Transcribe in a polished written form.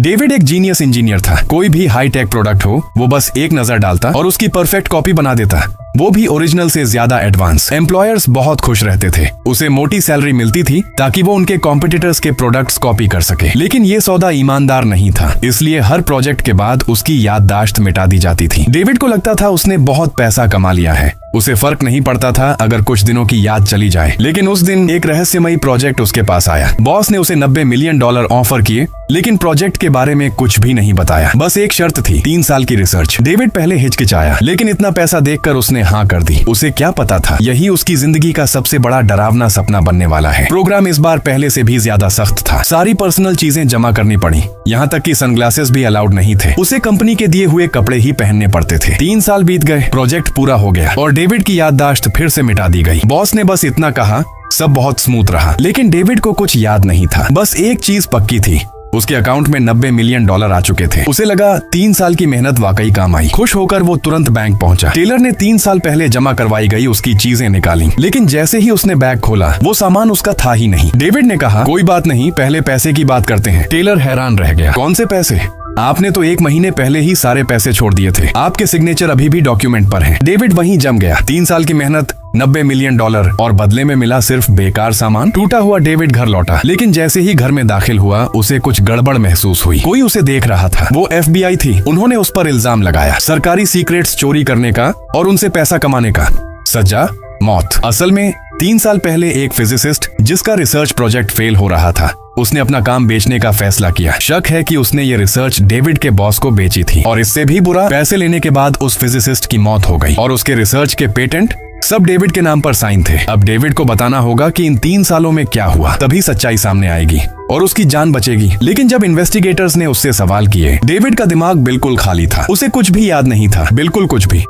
David एक genius engineer था। कोई भी हाई टेक प्रोडक्ट हो वो बस एक नजर डालता और उसकी परफेक्ट कॉपी बना देता, वो भी ओरिजिनल से ज्यादा एडवांस। एम्प्लॉयर्स बहुत खुश रहते थे। उसे मोटी सैलरी मिलती थी ताकि वो उनके कॉम्पिटिटर्स के प्रोडक्ट्स कॉपी कर सके। लेकिन ये सौदा ईमानदार नहीं था, इसलिए हर प्रोजेक्ट के बाद उसकी याददाश्त मिटा दी जाती थी। डेविड को लगता था उसने बहुत पैसा कमा लिया है, उसे फर्क नहीं पड़ता था अगर कुछ दिनों की याद चली जाए। लेकिन उस दिन एक रहस्यमयी प्रोजेक्ट उसके पास आया। बॉस ने उसे $90 मिलियन ऑफर किए, लेकिन प्रोजेक्ट के बारे में कुछ भी नहीं बताया। बस एक शर्त थी, 3 साल की रिसर्च। डेविड पहले हिचकिचाया, लेकिन इतना पैसा देखकर उसने हाँ कर दी। उसे क्या पता था यही उसकी जिंदगी का सबसे बड़ा डरावना सपना बनने वाला है। प्रोग्राम इस बार पहले से भी ज्यादा सख्त था। सारी पर्सनल चीजें जमा करनी पड़ी, यहाँ तक कि सनग्लासेस भी अलाउड नहीं थे। उसे कंपनी के दिए हुए कपड़े ही पहनने पड़ते थे। 3 साल बीत गए, प्रोजेक्ट पूरा हो गया और डेविड की याददाश्त फिर से मिटा दी गई। बॉस ने बस इतना कहा, सब बहुत स्मूथ रहा। लेकिन डेविड को कुछ याद नहीं था। बस एक चीज पक्की थी, उसके अकाउंट में $90 मिलियन आ चुके थे। उसे लगा 3 साल की मेहनत वाकई काम आई। खुश होकर वो तुरंत बैंक पहुंचा। टेलर ने 3 साल पहले जमा करवाई गई उसकी चीजें निकाली, लेकिन जैसे ही उसने बैग खोला वो सामान उसका था ही नहीं। डेविड ने कहा, कोई बात नहीं, पहले पैसे की बात करते हैं। टेलर हैरान रह गया, कौन से पैसे? आपने तो 1 महीने पहले ही सारे पैसे छोड़ दिए थे। आपके सिग्नेचर अभी भी डॉक्यूमेंट पर हैं। डेविड वहीं जम गया। 3 साल की मेहनत, $90 मिलियन और बदले में मिला सिर्फ बेकार सामान। टूटा हुआ डेविड घर लौटा, लेकिन जैसे ही घर में दाखिल हुआ उसे कुछ गड़बड़ महसूस हुई। कोई उसे देख रहा था। वो FBI थी। उन्होंने उस पर इल्जाम लगाया, सरकारी सीक्रेट्स चोरी करने का और उनसे पैसा कमाने का। सजा, मौत। असल में 3 साल पहले एक फिजिसिस्ट जिसका रिसर्च प्रोजेक्ट फेल हो रहा था, उसने अपना काम बेचने का फैसला किया। शक है कि उसने ये रिसर्च डेविड के बॉस को बेची थी और इससे भी बुरा, पैसे लेने के बाद उस फिजिसिस्ट की मौत हो गई और उसके रिसर्च के पेटेंट सब डेविड के नाम पर साइन थे। अब डेविड को बताना होगा कि इन 3 सालों में क्या हुआ, तभी सच्चाई सामने आएगी और उसकी जान बचेगी। लेकिन जब इन्वेस्टिगेटर्स ने उससे सवाल किए, डेविड का दिमाग बिल्कुल खाली था। उसे कुछ भी याद नहीं था, बिल्कुल कुछ भी।